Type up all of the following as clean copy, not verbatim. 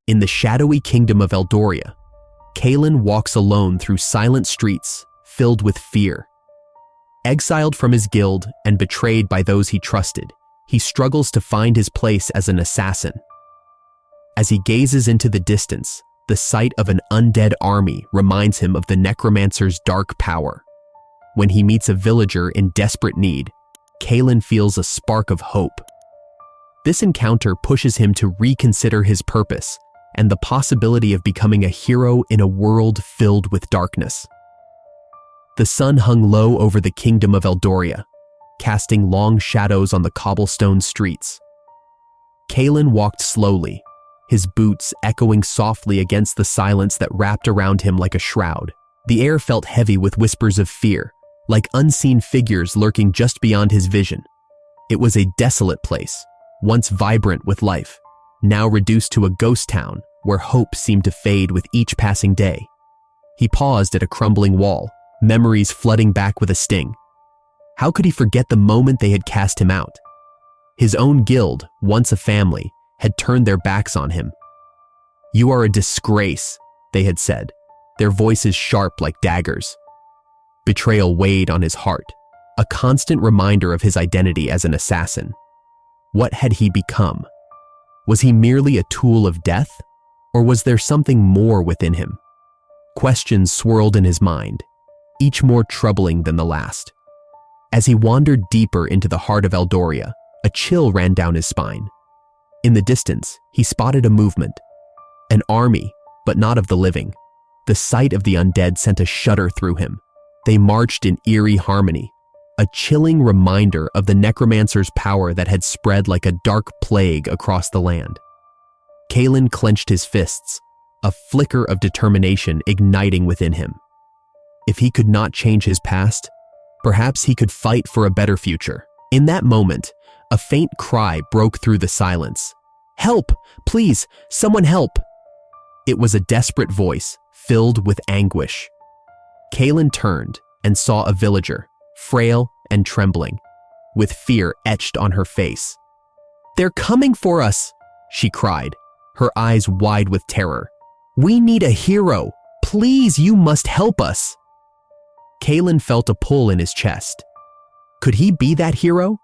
In the shadowy kingdom of Eldoria, Kalen walks alone through silent streets filled with fear. Exiled from his guild and betrayed by those he trusted, he struggles to find his place as an assassin. As he gazes into the distance, the sight of an undead army reminds him of the necromancer's dark power. When he meets a villager in desperate need, Kalen feels a spark of hope. This encounter pushes him to reconsider his purpose and the possibility of becoming a hero in a world filled with darkness. The sun hung low over the kingdom of Eldoria, casting long shadows on the cobblestone streets. Kalen walked slowly, his boots echoing softly against the silence that wrapped around him like a shroud. The air felt heavy with whispers of fear, like unseen figures lurking just beyond his vision. It was a desolate place, once vibrant with life, now reduced to a ghost town where hope seemed to fade with each passing day. He paused at a crumbling wall, memories flooding back with a sting. How could he forget the moment they had cast him out? His own guild, once a family, had turned their backs on him. "You are a disgrace," they had said, their voices sharp like daggers. Betrayal weighed on his heart, a constant reminder of his identity as an assassin. What had he become? Was he merely a tool of death, or was there something more within him? Questions swirled in his mind, each more troubling than the last. As he wandered deeper into the heart of Eldoria, a chill ran down his spine. In the distance, he spotted a movement. An army, but not of the living. The sight of the undead sent a shudder through him. They marched in eerie harmony, a chilling reminder of the necromancer's power that had spread like a dark plague across the land. Kalen clenched his fists, a flicker of determination igniting within him. If he could not change his past, perhaps he could fight for a better future. In that moment, a faint cry broke through the silence. "Help! Please, someone help!" It was a desperate voice, filled with anguish. Kalen turned and saw a villager, frail and trembling, with fear etched on her face. "They're coming for us!" she cried, her eyes wide with terror. "We need a hero! Please, you must help us!" Kalen felt a pull in his chest. Could he be that hero?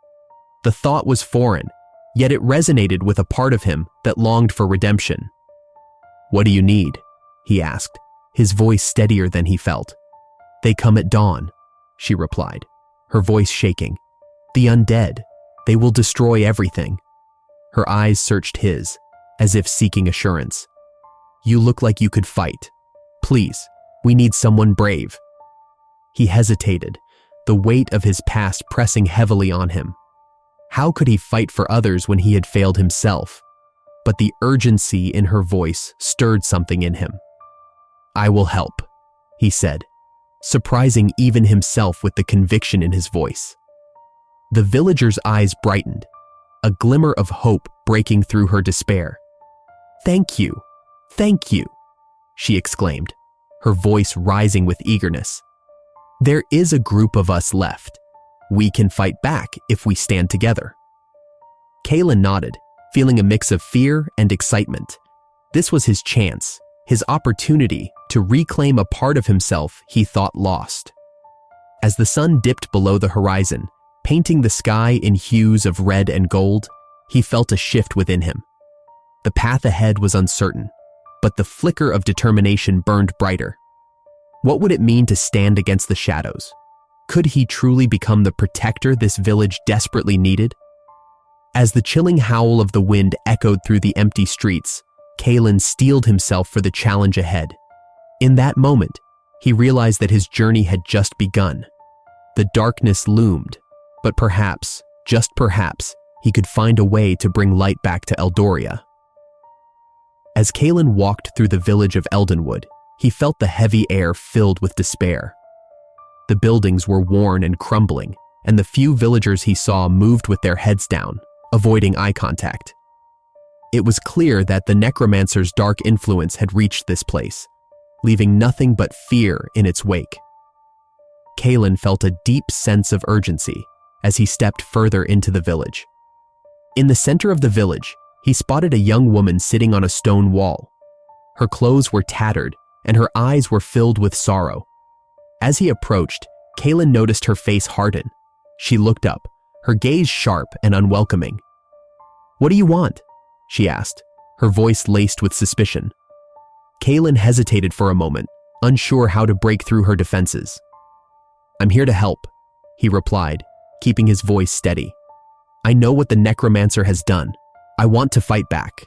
The thought was foreign, yet it resonated with a part of him that longed for redemption. "What do you need?" he asked, his voice steadier than he felt. "They come at dawn," she replied, her voice shaking. "The undead, they will destroy everything." Her eyes searched his, as if seeking assurance. "You look like you could fight. Please, we need someone brave." He hesitated, the weight of his past pressing heavily on him. How could he fight for others when he had failed himself? But the urgency in her voice stirred something in him. "I will help," he said, surprising even himself with the conviction in his voice. The villager's eyes brightened, a glimmer of hope breaking through her despair. Thank you," she exclaimed, her voice rising with eagerness. "There is a group of us left. We can fight back if we stand together." Kalen nodded, feeling a mix of fear and excitement. This was his chance, his opportunity to reclaim a part of himself he thought lost. As the sun dipped below the horizon, painting the sky in hues of red and gold, he felt a shift within him. The path ahead was uncertain, but the flicker of determination burned brighter. What would it mean to stand against the shadows? Could he truly become the protector this village desperately needed? As the chilling howl of the wind echoed through the empty streets, Kalen steeled himself for the challenge ahead. In that moment, he realized that his journey had just begun. The darkness loomed, but perhaps, just perhaps, he could find a way to bring light back to Eldoria. As Kalen walked through the village of Eldenwood, he felt the heavy air filled with despair. The buildings were worn and crumbling, and the few villagers he saw moved with their heads down, avoiding eye contact. It was clear that the necromancer's dark influence had reached this place, leaving nothing but fear in its wake. Kalen felt a deep sense of urgency as he stepped further into the village. In the center of the village, he spotted a young woman sitting on a stone wall, Her clothes were tattered, and her eyes were filled with sorrow. As he approached, Kaelin noticed her face harden. She looked up, her gaze sharp and unwelcoming. "What do you want?" she asked, her voice laced with suspicion. Kaelin hesitated for a moment, unsure how to break through her defenses. "I'm here to help," he replied, keeping his voice steady. "I know what the necromancer has done. I want to fight back."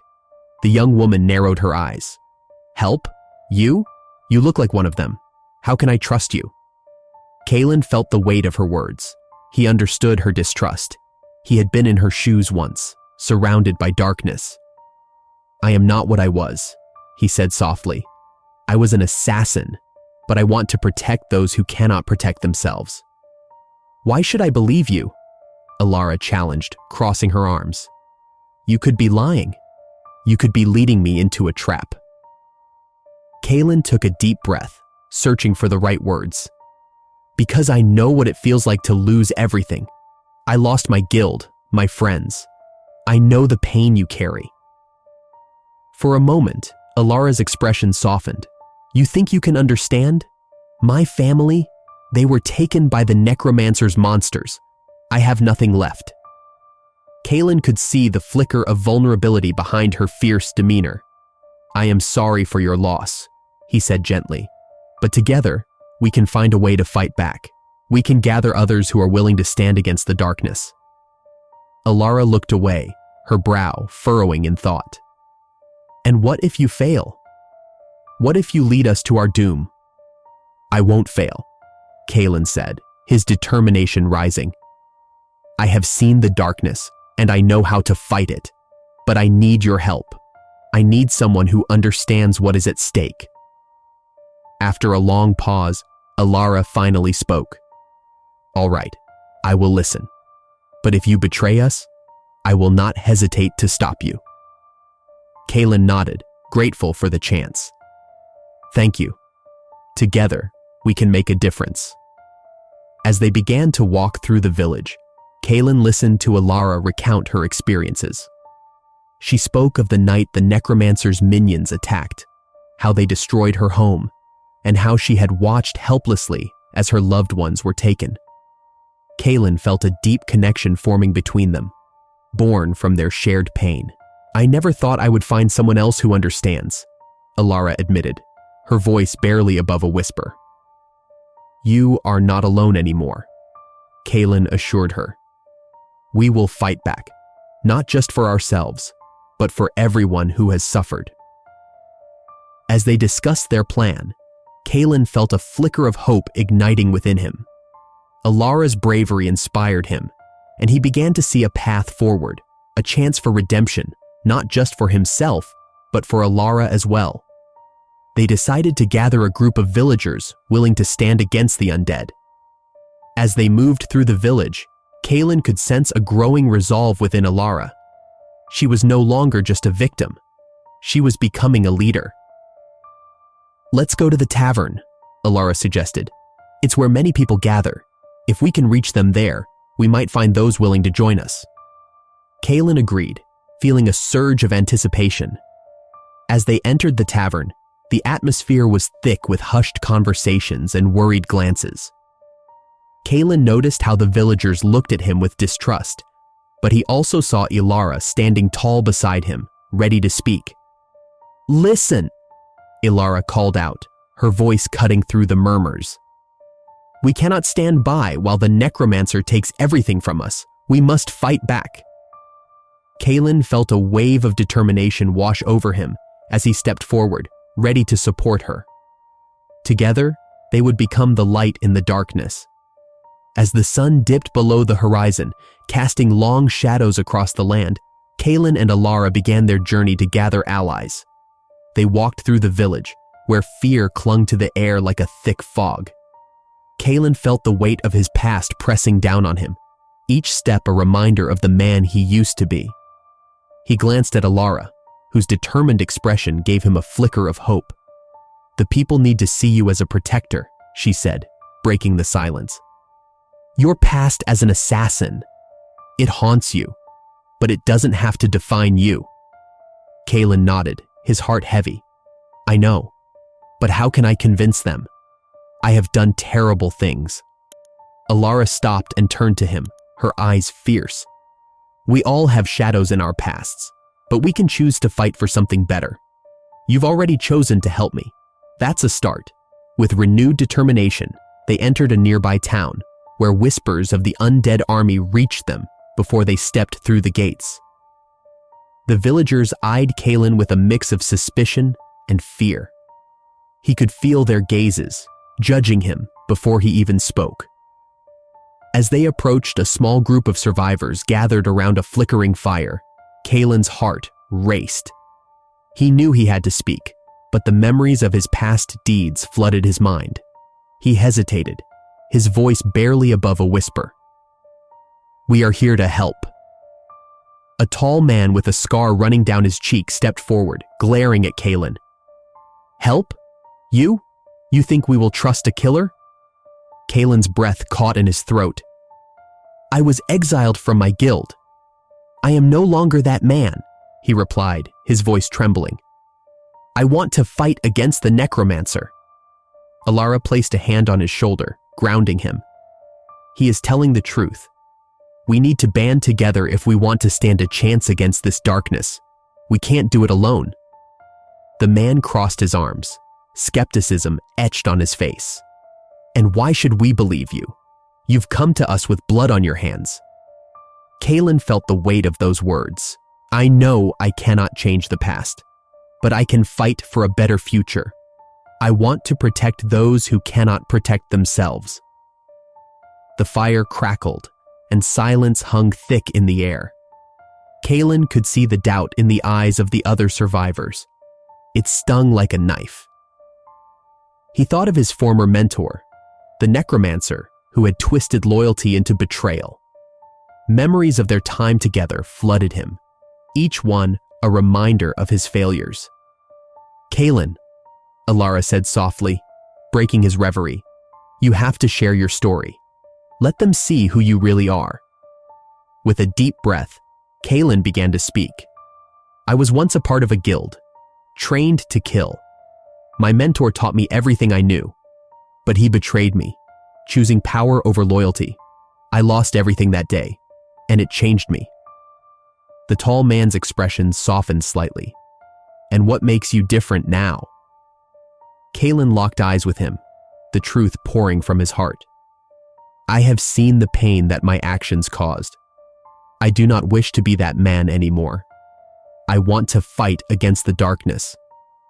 The young woman narrowed her eyes. "Help? You? You look like one of them. How can I trust you?" Kaelin felt the weight of her words. He understood her distrust. He had been in her shoes once, surrounded by darkness. "I am not what I was," he said softly. "I was an assassin, but I want to protect those who cannot protect themselves." "Why should I believe you?" Alara challenged, crossing her arms. "You could be lying. You could be leading me into a trap." Kaelin took a deep breath, searching for the right words. "Because I know what it feels like to lose everything. I lost my guild, my friends. I know the pain you carry." For a moment, Alara's expression softened. "You think you can understand? My family, they were taken by the necromancer's monsters. I have nothing left." Kaelin could see the flicker of vulnerability behind her fierce demeanor. "I am sorry for your loss," he said gently. "But together, we can find a way to fight back. We can gather others who are willing to stand against the darkness." Alara looked away, her brow furrowing in thought. "And what if you fail? What if you lead us to our doom?" "I won't fail," Kaelin said, his determination rising. "I have seen the darkness, and I know how to fight it. But I need your help. I need someone who understands what is at stake." After a long pause, Alara finally spoke. "All right, I will listen. But if you betray us, I will not hesitate to stop you." Kaelin nodded, grateful for the chance. "Thank you. Together, we can make a difference." As they began to walk through the village, Kaelin listened to Alara recount her experiences. She spoke of the night the necromancer's minions attacked, how they destroyed her home, and how she had watched helplessly as her loved ones were taken. Kaelin felt a deep connection forming between them, born from their shared pain. "I never thought I would find someone else who understands," Alara admitted, her voice barely above a whisper. "You are not alone anymore," Kaelin assured her. "We will fight back, not just for ourselves, but for everyone who has suffered." As they discussed their plan, Kaelin felt a flicker of hope igniting within him. Alara's bravery inspired him, and he began to see a path forward, a chance for redemption, not just for himself, but for Alara as well. They decided to gather a group of villagers willing to stand against the undead. As they moved through the village, Kaelin could sense a growing resolve within Alara. She was no longer just a victim. She was becoming a leader. "Let's go to the tavern," Alara suggested. "It's where many people gather. If we can reach them there, we might find those willing to join us." Kaelin agreed, feeling a surge of anticipation. As they entered the tavern, the atmosphere was thick with hushed conversations and worried glances. Kaelin noticed how the villagers looked at him with distrust, but he also saw Alara standing tall beside him, ready to speak. "Listen," Alara called out, her voice cutting through the murmurs. "We cannot stand by while the necromancer takes everything from us. We must fight back." Kaelin felt a wave of determination wash over him as he stepped forward, ready to support her. Together, they would become the light in the darkness. As the sun dipped below the horizon, casting long shadows across the land, Kaelin and Alara began their journey to gather allies. They walked through the village, where fear clung to the air like a thick fog. Kaelin felt the weight of his past pressing down on him, each step a reminder of the man he used to be. He glanced at Alara, whose determined expression gave him a flicker of hope. "The people need to see you as a protector," she said, breaking the silence. "Your past as an assassin, it haunts you, but it doesn't have to define you." Kaelin nodded, his heart heavy. I know. But how can I convince them? I have done terrible things. Alara stopped and turned to him, her eyes fierce. We all have shadows in our pasts, but we can choose to fight for something better. You've already chosen to help me. That's a start. With renewed determination, they entered a nearby town, where whispers of the undead army reached them before they stepped through the gates. The villagers eyed Kalen with a mix of suspicion and fear. He could feel their gazes, judging him before he even spoke. As they approached, a small group of survivors gathered around a flickering fire. Kalen's heart raced. He knew he had to speak, but the memories of his past deeds flooded his mind. He hesitated, his voice barely above a whisper. We are here to help. A tall man with a scar running down his cheek stepped forward, glaring at Kalen. Help? You? You think we will trust a killer? Kalen's breath caught in his throat. I was exiled from my guild. I am no longer that man, he replied, his voice trembling. I want to fight against the necromancer. Alara placed a hand on his shoulder, grounding him. He is telling the truth. We need to band together if we want to stand a chance against this darkness. We can't do it alone. The man crossed his arms, skepticism etched on his face. And why should we believe you? You've come to us with blood on your hands. Kalen felt the weight of those words. I know I cannot change the past, but I can fight for a better future. I want to protect those who cannot protect themselves. The fire crackled, and silence hung thick in the air. Kalen could see the doubt in the eyes of the other survivors. It stung like a knife. He thought of his former mentor, the necromancer who had twisted loyalty into betrayal. Memories of their time together flooded him, each one a reminder of his failures. Kalen, Alara said softly, breaking his reverie, you have to share your story. Let them see who you really are. With a deep breath, Kalen began to speak. I was once a part of a guild, trained to kill. My mentor taught me everything I knew, but he betrayed me, choosing power over loyalty. I lost everything that day, and it changed me. The tall man's expression softened slightly. And what makes you different now? Kalen locked eyes with him, the truth pouring from his heart. I have seen the pain that my actions caused. I do not wish to be that man anymore. I want to fight against the darkness,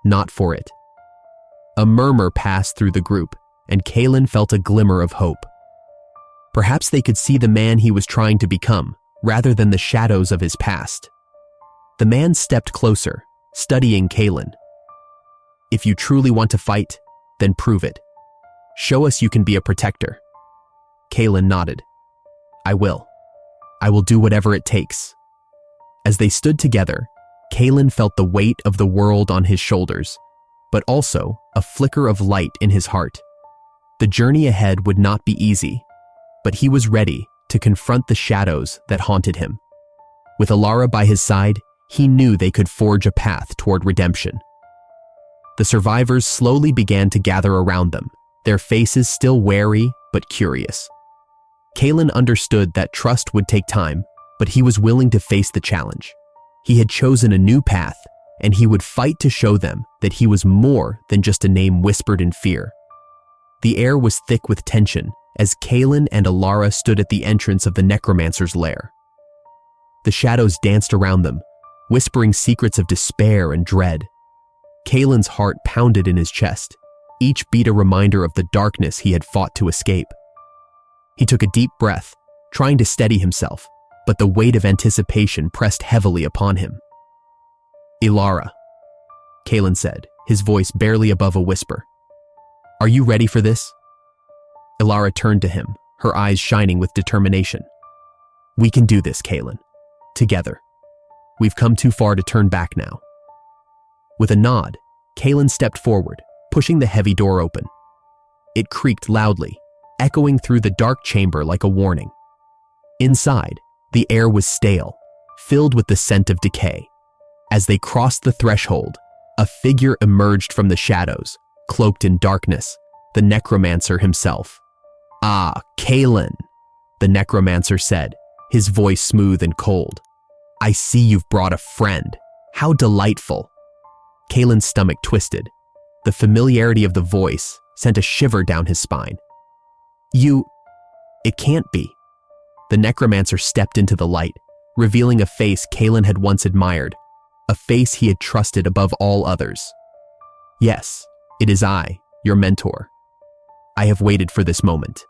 not for it. A murmur passed through the group, and Kalen felt a glimmer of hope. Perhaps they could see the man he was trying to become, rather than the shadows of his past. The man stepped closer, studying Kalen. If you truly want to fight, then prove it. Show us you can be a protector. Kalen nodded. I will. I will do whatever it takes. As they stood together, Kalen felt the weight of the world on his shoulders, but also a flicker of light in his heart. The journey ahead would not be easy, but he was ready to confront the shadows that haunted him. With Alara by his side, he knew they could forge a path toward redemption. The survivors slowly began to gather around them, their faces still wary but curious. Kalen understood that trust would take time, but he was willing to face the challenge. He had chosen a new path, and he would fight to show them that he was more than just a name whispered in fear. The air was thick with tension as Kalen and Alara stood at the entrance of the necromancer's lair. The shadows danced around them, whispering secrets of despair and dread. Kalen's heart pounded in his chest, each beat a reminder of the darkness he had fought to escape. He took a deep breath, trying to steady himself, but the weight of anticipation pressed heavily upon him. Alara, Kalen said, his voice barely above a whisper. Are you ready for this? Alara turned to him, her eyes shining with determination. We can do this, Kalen. Together. We've come too far to turn back now. With a nod, Kalen stepped forward, pushing the heavy door open. It creaked loudly, echoing through the dark chamber like a warning. Inside, the air was stale, filled with the scent of decay. As they crossed the threshold, A figure emerged from the shadows, cloaked in darkness, the necromancer himself. "Ah, Kalen," the necromancer said, his voice smooth and cold. "I see you've brought a friend. How delightful." Kalen's stomach twisted. The familiarity of the voice sent a shiver down his spine. It can't be." The necromancer stepped into the light, revealing a face Kalen had once admired, a face he had trusted above all others. "Yes, it is I, your mentor. I have waited for this moment."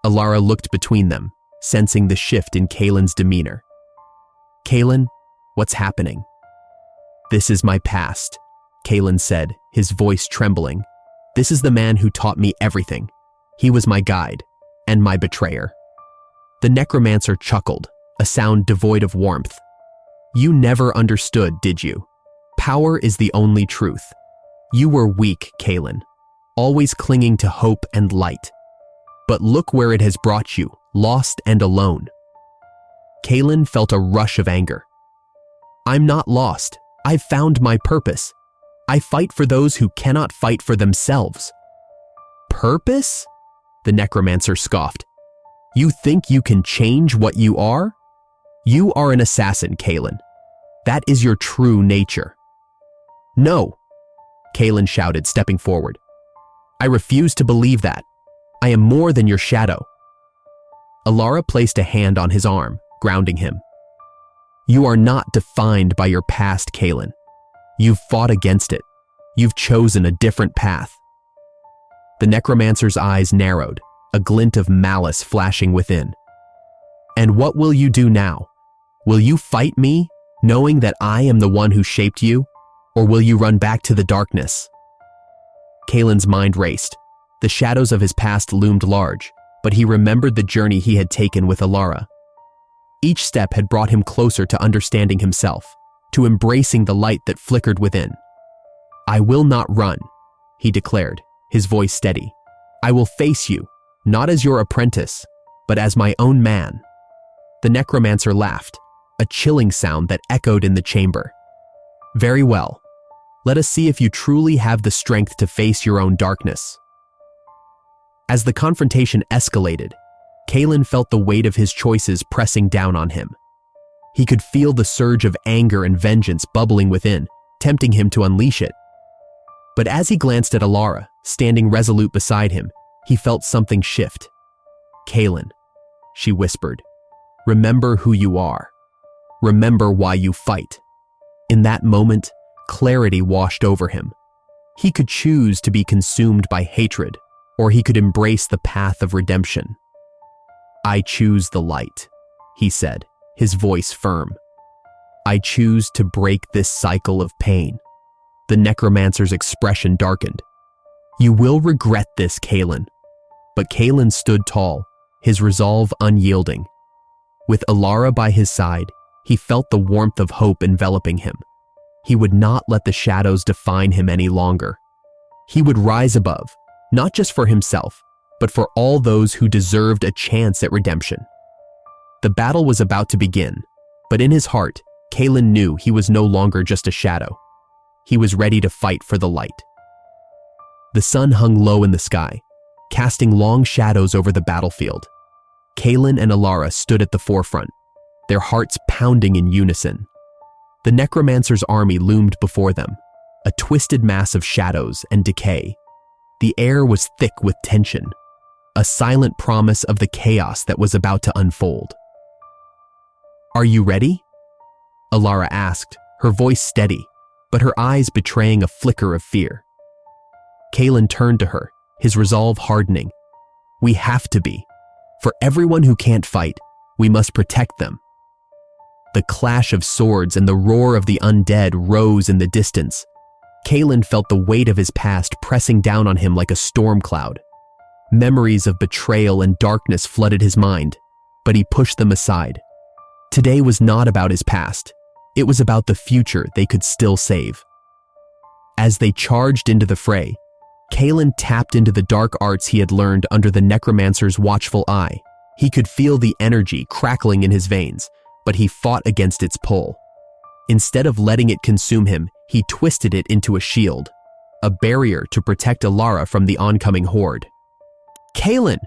Alara looked between them, sensing the shift in Kalen's demeanor. "Kalen, what's happening?" "This is my past," Kalen said, his voice trembling. "This is the man who taught me everything. He was my guide and my betrayer." The necromancer chuckled, a sound devoid of warmth. "You never understood, did you? Power is the only truth. You were weak, Kalen, always clinging to hope and light. But look where it has brought you, lost and alone." Kalen felt a rush of anger. "I'm not lost. I've found my purpose. I fight for those who cannot fight for themselves." "Purpose?" The necromancer scoffed. "You think you can change what you are? You are an assassin, Kalen. That is your true nature." "No," Kalen shouted, stepping forward. "I refuse to believe that. I am more than your shadow." Alara placed a hand on his arm, grounding him. "You are not defined by your past, Kalen. You've fought against it. You've chosen a different path." The necromancer's eyes narrowed, a glint of malice flashing within. "And what will you do now? Will you fight me, knowing that I am the one who shaped you? Or will you run back to the darkness?" Kalen's mind raced. The shadows of his past loomed large, but he remembered the journey he had taken with Alara. Each step had brought him closer to understanding himself, to embracing the light that flickered within. "I will not run," he declared, his voice steady. "I will face you, not as your apprentice, but as my own man." The necromancer laughed, a chilling sound that echoed in the chamber. "Very well. Let us see if you truly have the strength to face your own darkness." As the confrontation escalated, Kalen felt the weight of his choices pressing down on him. He could feel the surge of anger and vengeance bubbling within, tempting him to unleash it. But as he glanced at Alara, standing resolute beside him, he felt something shift. "Kalen," she whispered, "remember who you are. Remember why you fight." In that moment, clarity washed over him. He could choose to be consumed by hatred, or he could embrace the path of redemption. "I choose the light," he said, his voice firm. "I choose to break this cycle of pain." The necromancer's expression darkened. "You will regret this, Kalen." But Kalen stood tall, his resolve unyielding. With Alara by his side, he felt the warmth of hope enveloping him. He would not let the shadows define him any longer. He would rise above, not just for himself, but for all those who deserved a chance at redemption. The battle was about to begin, but in his heart, Kalen knew he was no longer just a shadow. He was ready to fight for the light. The sun hung low in the sky, casting long shadows over the battlefield. Kalen and Alara stood at the forefront, their hearts pounding in unison. The necromancer's army loomed before them, a twisted mass of shadows and decay. The air was thick with tension, a silent promise of the chaos that was about to unfold. "Are you ready?" Alara asked, her voice steady, but her eyes betraying a flicker of fear. Kalen turned to her, his resolve hardening. "We have to be. For everyone who can't fight, we must protect them." The clash of swords and the roar of the undead rose in the distance. Kalen felt the weight of his past pressing down on him like a storm cloud. Memories of betrayal and darkness flooded his mind, but he pushed them aside. Today was not about his past. It was about the future they could still save. As they charged into the fray, Kalen tapped into the dark arts he had learned under the necromancer's watchful eye. He could feel the energy crackling in his veins, but he fought against its pull. Instead of letting it consume him, He twisted it into a shield, a barrier to protect Alara from the oncoming horde. "Kaelin,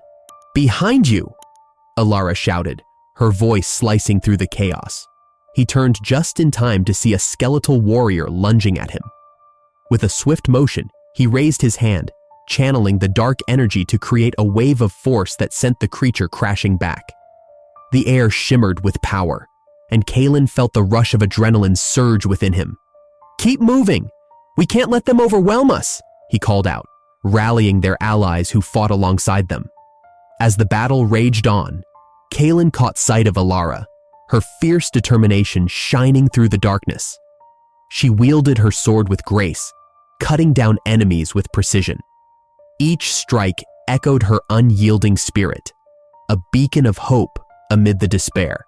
behind you!" Alara shouted, her voice slicing through the chaos. He turned just in time to see a skeletal warrior lunging at him. With a swift motion, he raised his hand, channeling the dark energy to create a wave of force that sent the creature crashing back. The air shimmered with power, and Kaelin felt the rush of adrenaline surge within him. "Keep moving! We can't let them overwhelm us!" he called out, rallying their allies who fought alongside them. As the battle raged on, Kaelin caught sight of Alara, her fierce determination shining through the darkness. She wielded her sword with grace, cutting down enemies with precision. Each strike echoed her unyielding spirit, a beacon of hope amid the despair.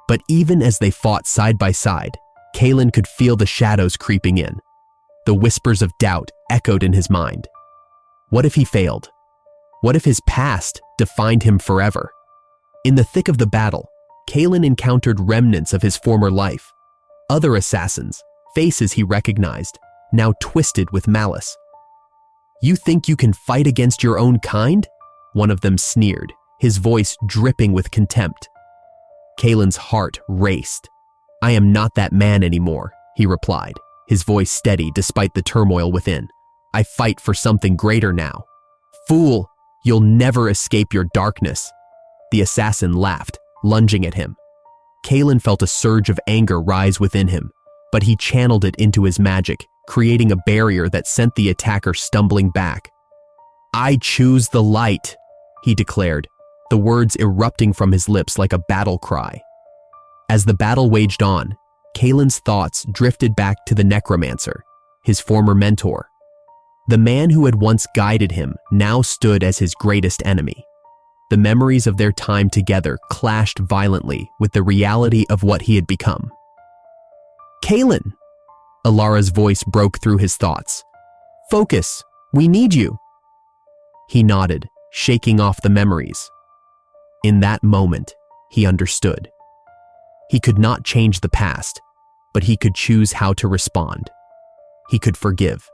But even as they fought side by side, Kaelin could feel the shadows creeping in. The whispers of doubt echoed in his mind. What if he failed? What if his past defined him forever? In the thick of the battle, Kaelin encountered remnants of his former life. Other assassins, faces he recognized, now twisted with malice. "You think you can fight against your own kind?" one of them sneered, his voice dripping with contempt. Kaelin's heart raced. "I am not that man anymore," he replied, his voice steady despite the turmoil within. "I fight for something greater now." "Fool, you'll never escape your darkness." The assassin laughed, lunging at him. Kaelin felt a surge of anger rise within him, but he channeled it into his magic, creating a barrier that sent the attacker stumbling back. "I choose the light," he declared, the words erupting from his lips like a battle cry. As the battle waged on, Kaelin's thoughts drifted back to the necromancer, his former mentor. The man who had once guided him now stood as his greatest enemy. The memories of their time together clashed violently with the reality of what he had become. "Kaelin!" Alara's voice broke through his thoughts. "Focus, we need you." He nodded, shaking off the memories. In that moment, he understood. He could not change the past, but he could choose how to respond. He could forgive.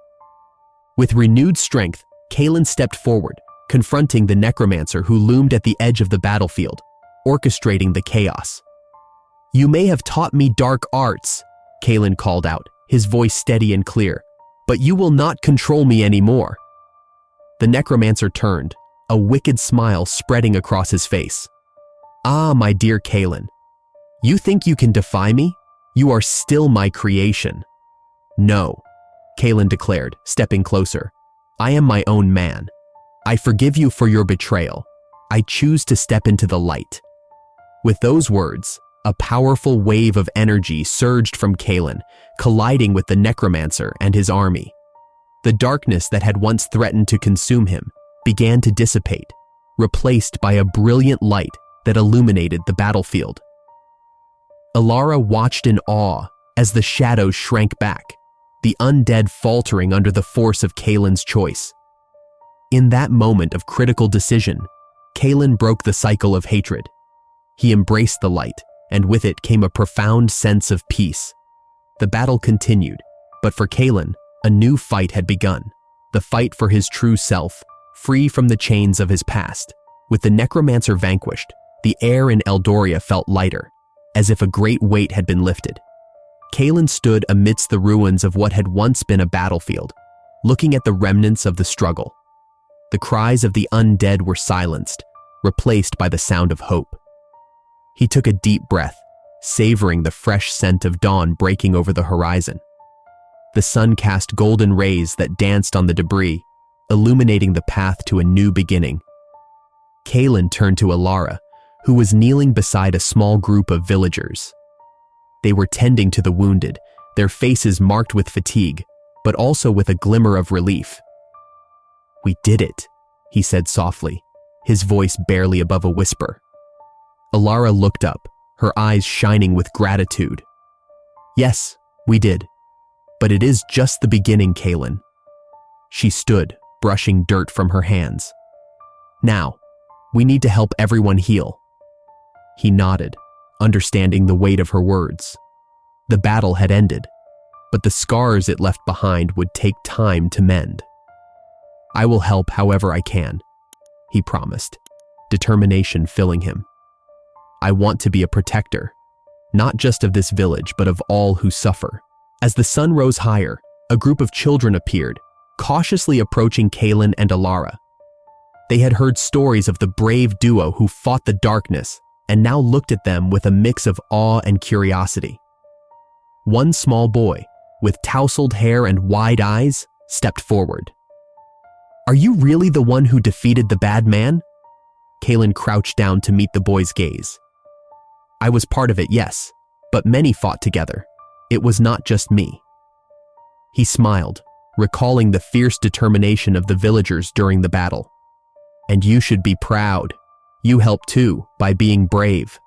With renewed strength, Kaelin stepped forward, confronting the necromancer who loomed at the edge of the battlefield, orchestrating the chaos. "You may have taught me dark arts," Kaelin called out, his voice steady and clear, "but you will not control me anymore." The necromancer turned, a wicked smile spreading across his face. "Ah, my dear Kaelin, you think you can defy me? You are still my creation." "No," Kaelin declared, stepping closer. "I am my own man. I forgive you for your betrayal. I choose to step into the light." With those words, a powerful wave of energy surged from Kaelin, colliding with the necromancer and his army. The darkness that had once threatened to consume him began to dissipate, replaced by a brilliant light that illuminated the battlefield. Alara watched in awe as the shadows shrank back, the undead faltering under the force of Kaelin's choice. In that moment of critical decision, Kaelin broke the cycle of hatred. He embraced the light, and with it came a profound sense of peace. The battle continued, but for Kaelin, a new fight had begun, the fight for his true self, free from the chains of his past. With the necromancer vanquished, the air in Eldoria felt lighter, as if a great weight had been lifted. Kaelin stood amidst the ruins of what had once been a battlefield, looking at the remnants of the struggle. The cries of the undead were silenced, replaced by the sound of hope. He took a deep breath, savoring the fresh scent of dawn breaking over the horizon. The sun cast golden rays that danced on the debris, illuminating the path to a new beginning. Kaelin turned to Alara, who was kneeling beside a small group of villagers. They were tending to the wounded, their faces marked with fatigue, but also with a glimmer of relief. "We did it," he said softly, his voice barely above a whisper. Alara looked up, her eyes shining with gratitude. "Yes, we did. But it is just the beginning, Kaelin." She stood, brushing dirt from her hands. "Now, we need to help everyone heal." He nodded, understanding the weight of her words. The battle had ended, but the scars it left behind would take time to mend. "I will help however I can," he promised, determination filling him. "I want to be a protector, not just of this village, but of all who suffer." As the sun rose higher, a group of children appeared, cautiously approaching Kaylin and Alara. They had heard stories of the brave duo who fought the darkness and now looked at them with a mix of awe and curiosity. One small boy, with tousled hair and wide eyes, stepped forward. "Are you really the one who defeated the bad man?" Kaylin crouched down to meet the boy's gaze. "I was part of it, yes, but many fought together. It was not just me." He smiled, recalling the fierce determination of the villagers during the battle. "And you should be proud. You helped too, by being brave."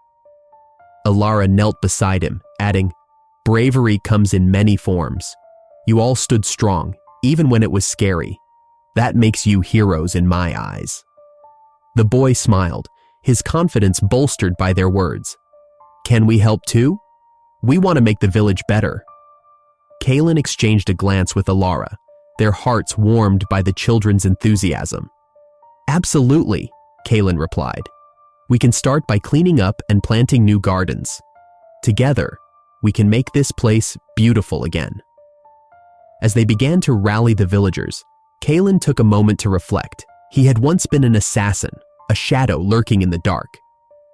Alara knelt beside him, adding, "Bravery comes in many forms. You all stood strong, even when it was scary. That makes you heroes in my eyes." The boy smiled, his confidence bolstered by their words. "Can we help too? We want to make the village better." Kaylin exchanged a glance with Alara, their hearts warmed by the children's enthusiasm. "Absolutely," Kaylin replied. "We can start by cleaning up and planting new gardens. Together, we can make this place beautiful again." As they began to rally the villagers, Kaylin took a moment to reflect. He had once been an assassin, a shadow lurking in the dark.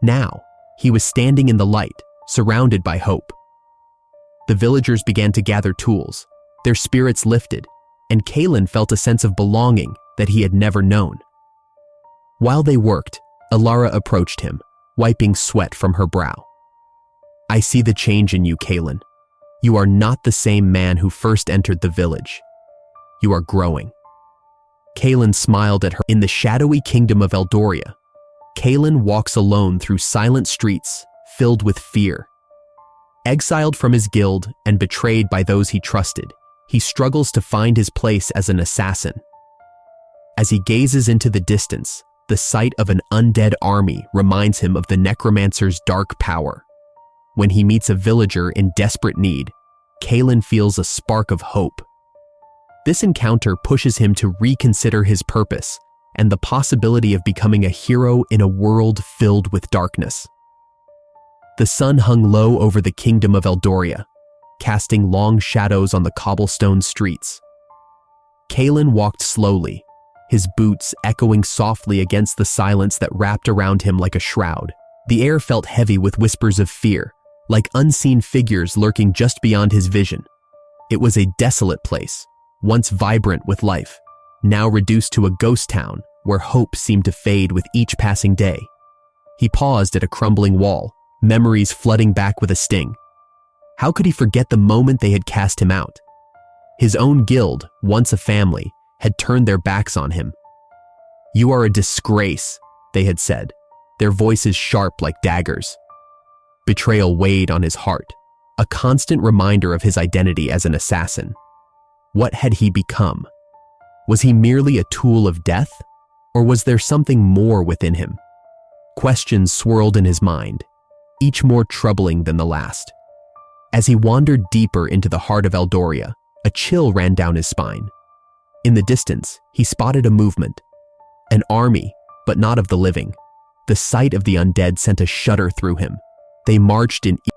Now, he was standing in the light, surrounded by hope. The villagers began to gather tools, their spirits lifted, and Kaylin felt a sense of belonging that he had never known. While they worked, Alara approached him, wiping sweat from her brow. "I see the change in you, Kaylin. You are not the same man who first entered the village. You are growing." Kaylin smiled at her. In the shadowy kingdom of Eldoria, Kaylin walks alone through silent streets filled with fear. Exiled from his guild and betrayed by those he trusted, he struggles to find his place as an assassin. As he gazes into the distance, the sight of an undead army reminds him of the necromancer's dark power. When he meets a villager in desperate need, Kaylin feels a spark of hope. This encounter pushes him to reconsider his purpose and the possibility of becoming a hero in a world filled with darkness. The sun hung low over the kingdom of Eldoria, casting long shadows on the cobblestone streets. Kaylin walked slowly, his boots echoing softly against the silence that wrapped around him like a shroud. The air felt heavy with whispers of fear, like unseen figures lurking just beyond his vision. It was a desolate place, once vibrant with life, now reduced to a ghost town where hope seemed to fade with each passing day. He paused at a crumbling wall, memories flooding back with a sting. How could he forget the moment they had cast him out? His own guild, once a family, had turned their backs on him. "You are a disgrace," they had said, their voices sharp like daggers. Betrayal weighed on his heart, a constant reminder of his identity as an assassin. What had he become? Was he merely a tool of death, or was there something more within him? Questions swirled in his mind, each more troubling than the last. As he wandered deeper into the heart of Eldoria, a chill ran down his spine. In the distance, he spotted a movement. An army, but not of the living. The sight of the undead sent a shudder through him. They marched in